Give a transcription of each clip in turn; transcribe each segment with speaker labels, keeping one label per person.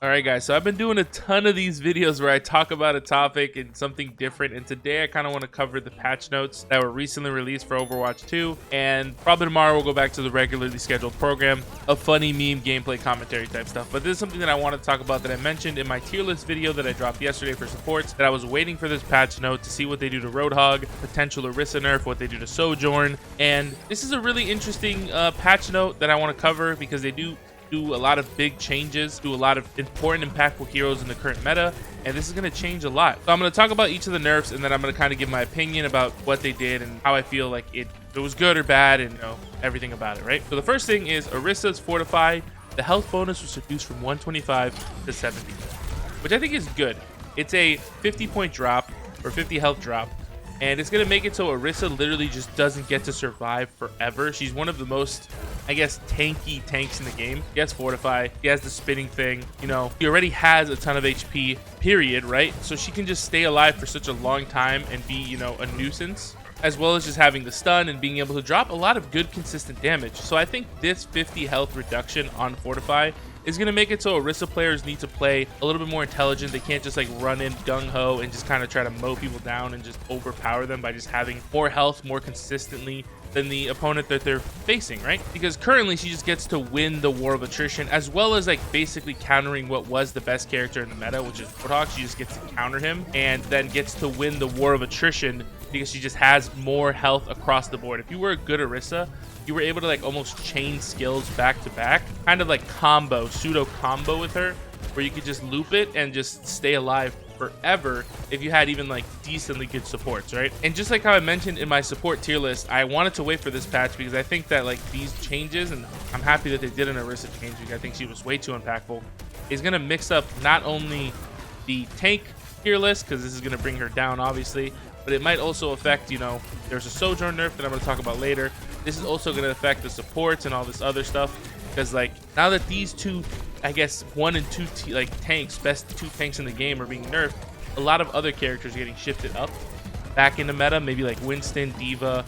Speaker 1: All right, guys, so I've been doing a ton of these videos where I talk about a topic and something different, and today I kind of want to cover the patch notes that were recently released for Overwatch 2, and probably tomorrow we'll go back to the regularly scheduled program of funny meme gameplay commentary type stuff. But this is something that I want to talk about that I mentioned in my tier list video that I dropped yesterday for supports, that I was waiting for this patch note to see what they do to Roadhog, potential Orisa nerf, what they do to Sojourn, and this is a really interesting patch note that I want to cover because they do a lot of big changes, do a lot of important, impactful heroes in the current meta, and this is going to change a lot. So I'm going to talk about each of the nerfs, and then I'm going to kind of give my opinion about what they did and how I feel like it was good or bad, and everything about it, right? So the first thing is Orisa's Fortify. The health bonus was reduced from 125 to 70, which I think is good. It's a 50-point drop or 50 health drop, and it's going to make it so Orisa literally just doesn't get to survive forever. She's one of the most, I guess, tanky tanks in the game. He has Fortify, he has the spinning thing, he already has a ton of HP, period, right? So she can just stay alive for such a long time and be, a nuisance, as well as just having the stun and being able to drop a lot of good consistent damage. So I think this 50 health reduction on Fortify is going to make it so Orisa players need to play a little bit more intelligent. They can't just like run in gung-ho and just kind of try to mow people down and just overpower them by just having more health more consistently than the opponent that they're facing, right? Because currently she just gets to win the war of attrition, as well as like basically countering what was the best character in the meta, which is Roadhog. She just gets to counter him and then gets to win the war of attrition because she just has more health across the board. If you were a good Orisa, you were able to like almost chain skills back to back, kind of like pseudo combo with her, where you could just loop it and just stay alive forever if you had even like decently good supports, right? And just like how I mentioned in my support tier list, I wanted to wait for this patch because I think that like these changes, and I'm happy that they did an Orisa change because I think she was way too impactful, is going to mix up not only the tank tier list, because this is going to bring her down obviously, but it might also affect, there's a Sojourn nerf that I'm going to talk about later. This is also going to affect the supports and all this other stuff, because like now that these two, I guess 1 and 2 tanks, best 2 tanks in the game, are being nerfed, a lot of other characters are getting shifted up back into meta. Maybe like Winston, Diva,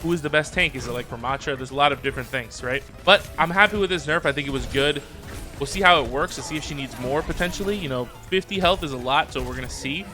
Speaker 1: who is the best tank? Is it like Ramatra? There's a lot of different things, right? But I'm happy with this nerf. I think it was good. We'll see how it works to see if she needs more potentially. 50 health is a lot, so we're gonna see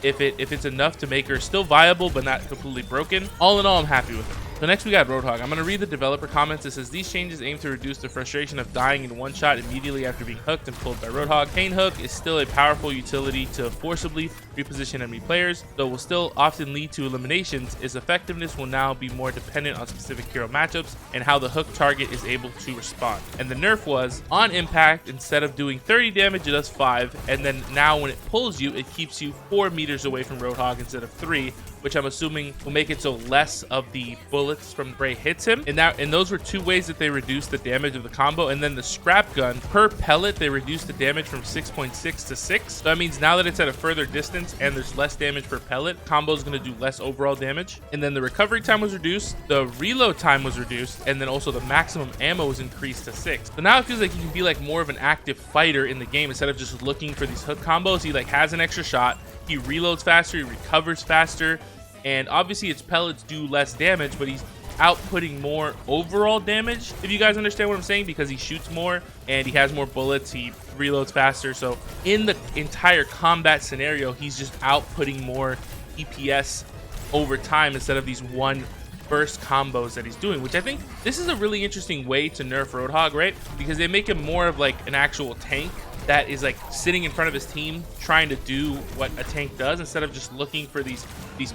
Speaker 1: if it's enough to make her still viable but not completely broken. All in all, I'm happy with it. So next we got Roadhog. I'm going to read the developer comments. It says, these changes aim to reduce the frustration of dying in one shot immediately after being hooked and pulled by Roadhog. Chain Hook is still a powerful utility to forcibly reposition enemy players, though will still often lead to eliminations. Its effectiveness will now be more dependent on specific hero matchups and how the hook target is able to respond. And the nerf was, on impact, instead of doing 30 damage, it does 5, and then now when it pulls you, it keeps you 4 meters away from Roadhog instead of 3, which I'm assuming will make it so less of the bullets from Bray hits him. And those were 2 ways that they reduced the damage of the combo. And then the scrap gun, per pellet, they reduced the damage from 6.6 to 6. So that means now that it's at a further distance and there's less damage per pellet, combo is going to do less overall damage. And then the recovery time was reduced, the reload time was reduced, and then also the maximum ammo was increased to 6. So now it feels like you can be like more of an active fighter in the game instead of just looking for these hook combos. He like has an extra shot, he reloads faster, he recovers faster, and obviously its pellets do less damage, but he's outputting more overall damage, if you guys understand what I'm saying, because he shoots more and he has more bullets, he reloads faster. So in the entire combat scenario, he's just outputting more EPS over time instead of these one burst combos that he's doing, which I think this is a really interesting way to nerf Roadhog, right? Because they make him more of like an actual tank that is like sitting in front of his team trying to do what a tank does instead of just looking for these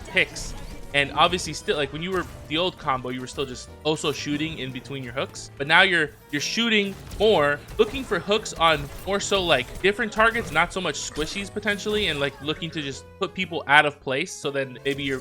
Speaker 1: picks. And obviously still, like when you were the old combo, you were still just also shooting in between your hooks, but now you're shooting more, looking for hooks on more so like different targets, not so much squishies potentially, and like looking to just put people out of place so then maybe your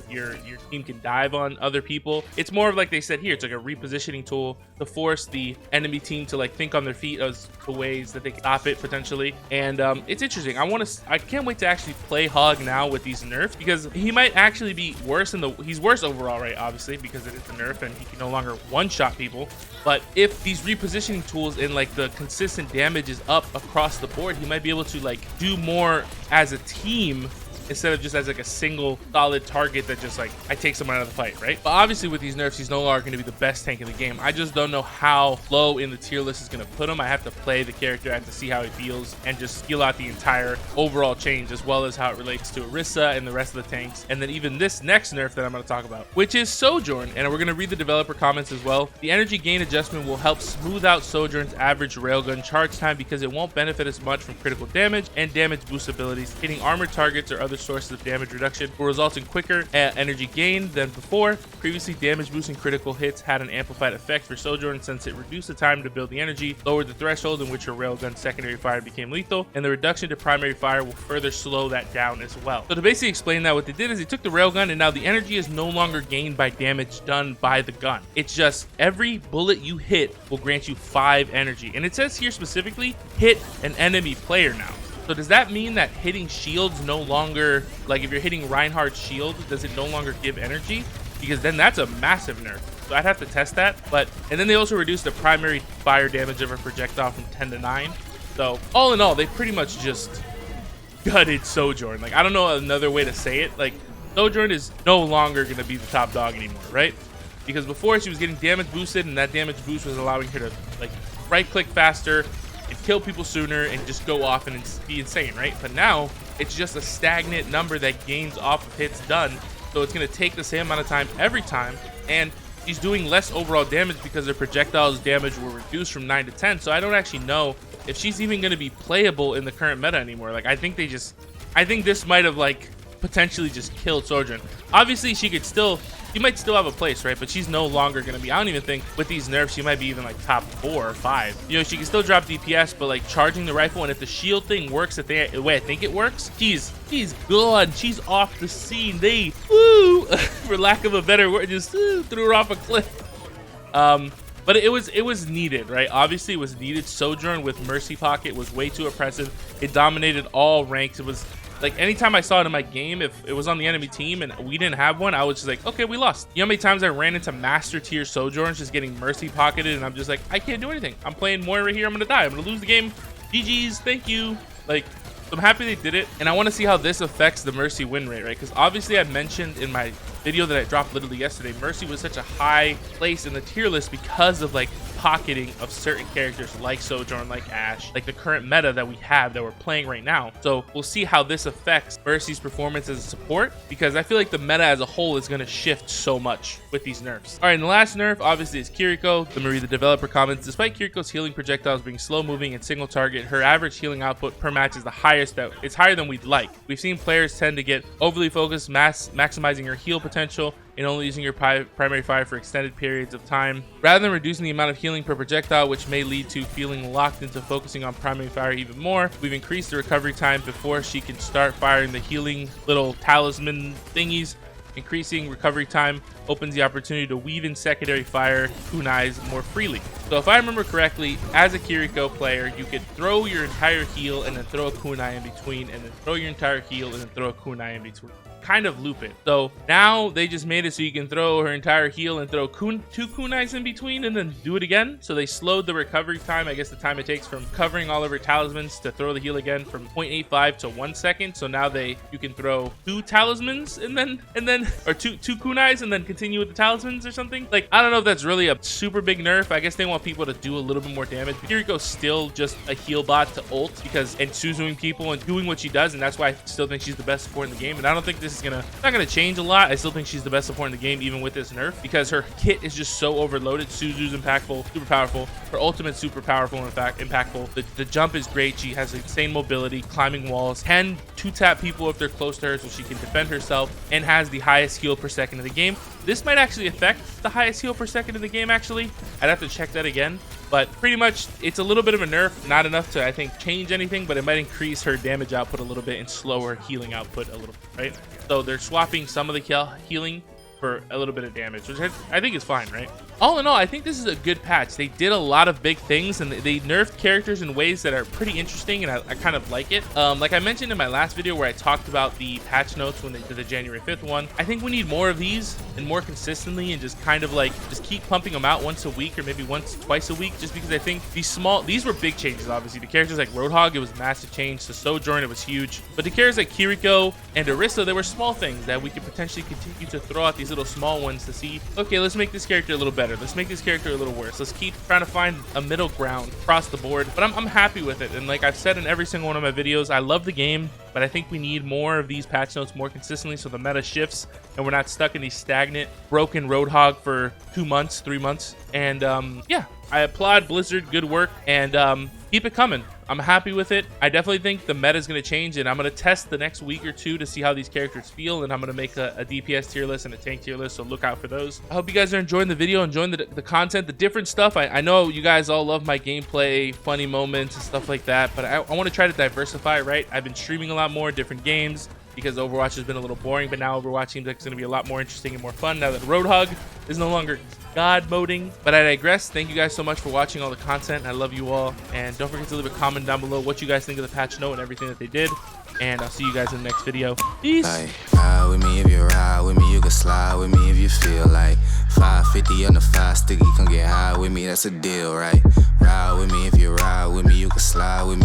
Speaker 1: team can dive on other people. It's more of like they said here, it's like a repositioning tool to force the enemy team to like think on their feet as the ways that they can stop it potentially. And it's interesting. I can't wait to actually play HOG now with these nerfs, because he might actually be worse he's worse overall, right? Obviously, because it is a nerf and he can no longer one-shot people. But if these repositioning tools and like the consistent damage is up across the board, he might be able to like do more as a team instead of just as like a single solid target that just like I take someone out of the fight, right? But obviously with these nerfs, he's no longer going to be the best tank in the game. I just don't know how low in the tier list is going to put him. I have to play the character, I have to see how he feels, and just feel out the entire overall change, as well as how it relates to Orisa and the rest of the tanks, and then even this next nerf that I'm going to talk about, which is Sojourn. And we're going to read the developer comments as well. The energy gain adjustment will help smooth out Sojourn's average railgun charge time because it won't benefit as much from critical damage and damage boost abilities. Hitting armored targets or other sources of damage reduction will result in quicker energy gain than before. Previously, damage boosting critical hits had an amplified effect for Sojourn since it reduced the time to build the energy, lowered the threshold in which her railgun secondary fire became lethal, and the reduction to primary fire will further slow that down as well. So to basically explain that, what they did is they took the railgun, and now the energy is no longer gained by damage done by the gun. It's just every bullet you hit will grant you 5 energy, and it says here specifically hit an enemy player now. So does that mean that hitting shields no longer, like if you're hitting Reinhardt's shield, does it no longer give energy? Because then that's a massive nerf. So I'd have to test that. And then they also reduced the primary fire damage of a projectile from 10 to 9. So all in all, they pretty much just gutted Sojourn. Like, I don't know another way to say it. Like, Sojourn is no longer going to be the top dog anymore, right? Because before she was getting damage boosted, and that damage boost was allowing her to like right click faster and kill people sooner and just go off and be insane, right? But now it's just a stagnant number that gains off of hits done. So it's going to take the same amount of time every time, and she's doing less overall damage because her projectiles damage were reduced from 9 to 10. So I don't actually know if she's even going to be playable in the current meta anymore. Like, I think this might have like potentially just killed Sojourn. Obviously she might still have a place, right? But she's no longer going to be, I don't even think with these nerfs she might be even like top 4 or 5. You know, she can still drop DPS, but like charging the rifle, and if the shield thing works the way I think it works, she's gone. She's off the scene. They for lack of a better word, just threw her off a cliff. But it was needed, right? Obviously it was needed. Sojourn with Mercy Pocket was way too oppressive. It dominated all ranks. It was like, anytime I saw it in my game, if it was on the enemy team and we didn't have one, I was just like, okay, we lost. You know how many times I ran into master tier Sojourns just getting Mercy Pocketed, and I'm just like, I can't do anything. I'm playing Moira here. I'm gonna die. I'm gonna lose the game. GG's. Thank you. Like, I'm happy they did it, and I want to see how this affects the Mercy win rate, right? Because obviously I mentioned in my video that I dropped literally yesterday, Mercy was such a high place in the tier list because of like pocketing of certain characters like Sojourn, like Ashe, like the current meta that we have that we're playing right now. So we'll see how this affects Mercy's performance as a support, because I feel like the meta as a whole is going to shift so much with these nerfs. All right, and the last nerf obviously is Kiriko. Let me read the developer comments. Despite Kiriko's healing projectiles being slow moving and single target, her average healing output per match is the highest it's higher than we'd like. We've seen players tend to get overly focused, maximizing her heal potential and only using your primary fire for extended periods of time, rather than reducing the amount of healing per projectile, which may lead to feeling locked into focusing on primary fire even more. We've increased the recovery time before she can start firing the healing little talisman thingies. Increasing recovery time opens the opportunity to weave in secondary fire kunais more freely. So if I remember correctly, as a Kiriko player, you could throw your entire heal and then throw a kunai in between, and then throw your entire heal and then throw a kunai in between. Kind of loop it. So now they just made it so you can throw her entire heal and throw 2 kunais in between and then do it again. So they slowed the recovery time, I guess the time it takes from covering all of her talismans to throw the heal again, from 0.85 to 1 second. So now you can throw 2 talismans and then or two kunais and then continue with the talismans or something. Like, I don't know if that's really a super big nerf. I guess they want people to do a little bit more damage. Kiriko's still just a heal bot to ult and Suzuing people and doing what she does, and that's why I still think she's the best support in the game. And I don't think this is not gonna change a lot. I still think she's the best support in the game even with this nerf, because her kit is just so overloaded. Suzu's impactful, super powerful. Her ultimate super powerful, in fact impactful. The jump is great. She has insane mobility, climbing walls, can 2-tap people if they're close to her so she can defend herself, and has the highest heal per second in the game. This might actually affect the highest heal per second in the game, actually. I'd have to check that again. But pretty much, it's a little bit of a nerf, not enough to, I think, change anything, but it might increase her damage output a little bit and slow her healing output a little bit, right? So they're swapping some of the healing for a little bit of damage, which I think is fine, right? all in all, I think this is a good patch. They did a lot of big things, and they nerfed characters in ways that are pretty interesting, and I kind of like it. Like I mentioned in my last video where I talked about the patch notes when they did the January 5th one, I think we need more of these and more consistently, and just kind of like just keep pumping them out once a week or maybe twice a week, just because I think these were big changes. Obviously, the characters like Roadhog, it was a massive change. To Sojourn, it was huge. But the characters like Kiriko and Orisa, there were small things that we could potentially continue to throw out, these little small ones to see, okay, let's make this character a little better. Let's make this character a little worse. Let's keep trying to find a middle ground across the board. But I'm happy with it. And like I've said in every single one of my videos, I love the game, but I think we need more of these patch notes more consistently so the meta shifts and we're not stuck in these stagnant, broken Roadhog for 2 months, 3 months. And yeah, I applaud Blizzard, good work, and keep it coming. I'm happy with it. I definitely think the meta is going to change, and I'm going to test the next week or two to see how these characters feel, and I'm going to make a DPS tier list and a tank tier list, so look out for those. I hope you guys are enjoying the video, enjoying the content, the different stuff. I know you guys all love my gameplay, funny moments, and stuff like that, but I want to try to diversify, right? I've been streaming a lot more, different games, because Overwatch has been a little boring, but now Overwatch seems like it's going to be a lot more interesting and more fun now that Roadhog is no longer god moding. But I digress. Thank you guys so much for watching all the content. I love you all, and don't forget to leave a comment down below what you guys think of the patch note and everything that they did, and I'll see you guys in the next video. Peace.
Speaker 2: Ride with me if you ride with me, you can slide with me if you feel like 550 on the 5 sticky, come get high with me, that's a deal, right? Ride with me if you ride with me, you can slide with me.